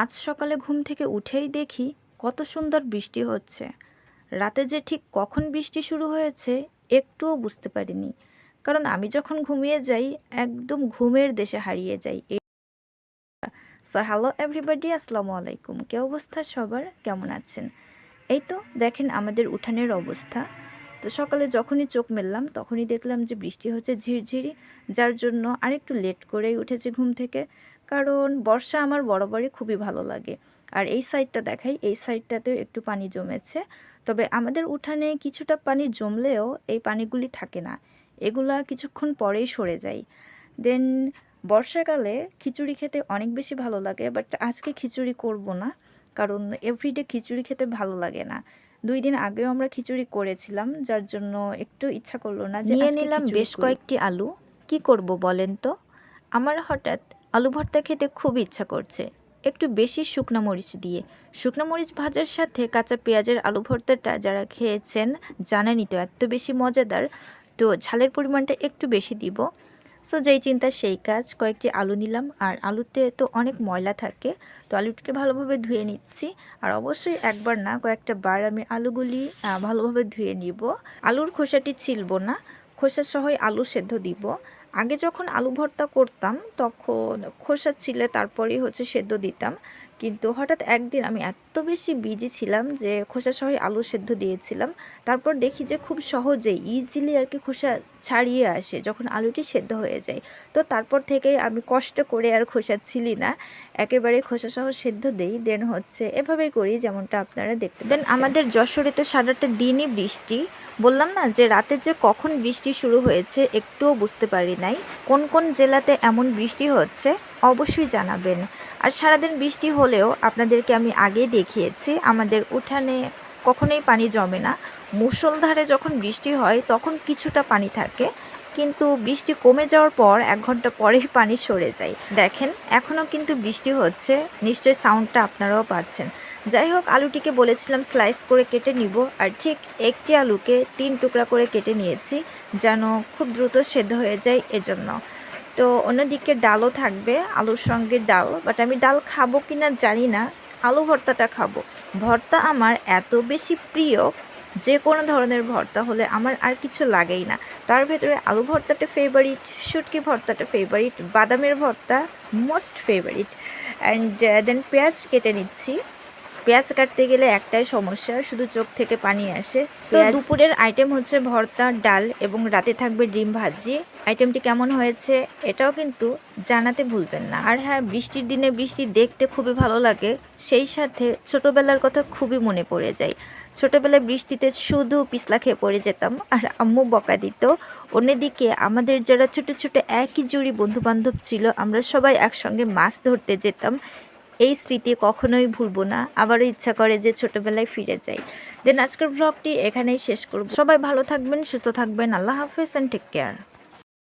আজ সকালে ঘুম থেকে উঠেই দেখি কত সুন্দর বৃষ্টি হচ্ছে। রাতে যে ঠিক কখন বৃষ্টি শুরু হয়েছে একটুও বুঝতে পারিনি, কারণ আমি যখন ঘুমিয়ে যাই একদম ঘুমের দেশে হারিয়ে যাই। সো হ্যালো এভরিবডি, আসসালামু আলাইকুম। কি অবস্থা সবার, কেমন আছেন? এই তো দেখেন আমাদের উঠানের অবস্থা। তো সকালে যখনই চোখ মেললাম তখনই দেখলাম যে বৃষ্টি হচ্ছে ঝিরঝিরি, যার জন্য আরেকটু লেট করেই উঠেছি ঘুম থেকে, কারণ বর্ষা আমার বরাবরই খুবই ভালো লাগে। আর এই সাইডটা দেখাই, এই সাইডটাতেও একটু পানি জমেছে, তবে আমাদের উঠানে কিছুটা পানি জমলেও এই পানিগুলি থাকে না, এগুলা কিছুক্ষণ পরেই সরে যায়। দেন বর্ষাকালে খিচুড়ি খেতে অনেক বেশি ভালো লাগে, বাট আজকে খিচুড়ি করব না, কারণ এভরিডে খিচুড়ি খেতে ভালো লাগে না। 2 দিন আগেও আমরা খিচুড়ি করেছিলাম, যার জন্য একটু ইচ্ছা করলো না। নিয়ে নিলাম বেশ কয়েকটি আলু। কি করব বলেন তো, আমার হঠাৎ আলু ভর্তা খেতে খুব ইচ্ছা করছে, একটু বেশি শুকনো মরিচ দিয়ে। শুকনো মরিচ ভাজার সাথে কাঁচা পেঁয়াজের আলু ভর্তাটা যারা খেয়েছেন জানেনই তো এত বেশি মজাদার। তো ঝালের পরিমাণটা একটু বেশি দিব। সো যেই চিন্তা সেই কাজ, কয়েকটি আলু নিলাম। আর আলুতে তো অনেক ময়লা থাকে, তো আলুটাকে ভালোভাবে ধুয়ে নিচ্ছি। আর অবশ্যই একবার না, কয়েকটা বার আমি আলুগুলি ভালোভাবে ধুয়ে নিব। আলুর খোসাটি ছিলব না, খোসা সহই আলু সেদ্ধ দিব। আগে যখন আলু ভর্তা করতাম তখন খোসা ছিলে তারপরেই সেদ্ধ দিতাম, কিন্তু হঠাৎ একদিন আমি এত বেশি বিজি ছিলাম যে খোসা সহই আলু সেদ্ধ দিয়েছিলাম। তারপর দেখি যে খুব সহজেই ইজিলি আর কি খোসা ছাড়িয়ে আসে যখন আলুটি সেদ্ধ হয়ে যায়। তো তারপর থেকেই আমি কষ্ট করে আর খোসা ছিলি না, একেবারে খোসা সহ সেদ্ধ দেই। দেন এভাবেই করি যেমনটা আপনারা দেখতে। দেন আমাদের যশোরে তো সারাটা দিনই বৃষ্টি। বললাম না যে রাতে যে কখন বৃষ্টি শুরু হয়েছে একটুও বুঝতে পারি নাই। কোন কোন জেলাতে এমন বৃষ্টি হচ্ছে অবশ্যই জানাবেন। আর সারাদিন বৃষ্টি হলেও আপনাদেরকে আমি আগেই দেখিয়েছি আমাদের উঠানে কখনোই পানি জমে না। মুষলধারে যখন বৃষ্টি হয় তখন কিছুটা পানি থাকে, কিন্তু বৃষ্টি কমে যাওয়ার পর 1 ঘন্টা পরেই পানি সরে যায়। দেখেন এখনও কিন্তু বৃষ্টি হচ্ছে, নিশ্চয়ই সাউন্ডটা আপনারাও পাচ্ছেন। যাই হোক, আলুটিকে বলেছিলাম স্লাইস করে কেটে নিব, আর ঠিক একটি আলুকে 3 টুকরা করে কেটে নিয়েছি যেন খুব দ্রুত সেদ্ধ হয়ে যায় এজন্য। তো অন্যদিকে ডালও থাকবে, আলুর সঙ্গে ডাল, বাট আমি ডাল খাবো কিনা জানি না, আলু ভর্তাটা খাবো। ভর্তা আমার এত বেশি প্রিয়, যে কোনো ধরনের ভর্তা হলে আমার আর কিছু লাগেই না। তার ভেতরে আলু ভর্তাটা ফেভারিট, শুটকি ভর্তাটা ফেভারিট, বাদামের ভর্তা মোস্ট ফেভারিট। অ্যান্ড দেন পেঁয়াজ কেটে নিচ্ছি। পেঁয়াজ কাটতে গেলে একটাই সমস্যা, শুধু চোখ থেকে পানি আসে। তো দুপুরের আইটেম ভর্তা, ডাল এবং রাতে থাকবে ডিম ভাজি। আইটেমটি কেমন হয়েছে এটাও কিন্তু জানাতে ভুলবেন না। আর হ্যাঁ, বৃষ্টির দিনে বৃষ্টি দেখতে খুবই ভালো লাগে, সেই সাথে ছোটবেলার কথা খুবই মনে পড়ে যায়। ছোটবেলায় বৃষ্টিতে শুধু পিছলা খেয়ে পড়ে যেতাম আর আম্মু বকা দিত। অন্যদিকে আমাদের যারা ছোট ছোট একই জুড়ি বন্ধুবান্ধব ছিল, আমরা সবাই একসঙ্গে মাছ ধরতে যেতাম। এই স্মৃতি কখনোই ভুলবো না, আবারও ইচ্ছা করে যে ছোটবেলায় ফিরে যাই। দেন আজকের ব্লগটি এখানেই শেষ করব। সবাই ভালো থাকবেন, সুস্থ থাকবেন। আল্লাহ হাফেজ অ্যান্ড টেক কেয়ার।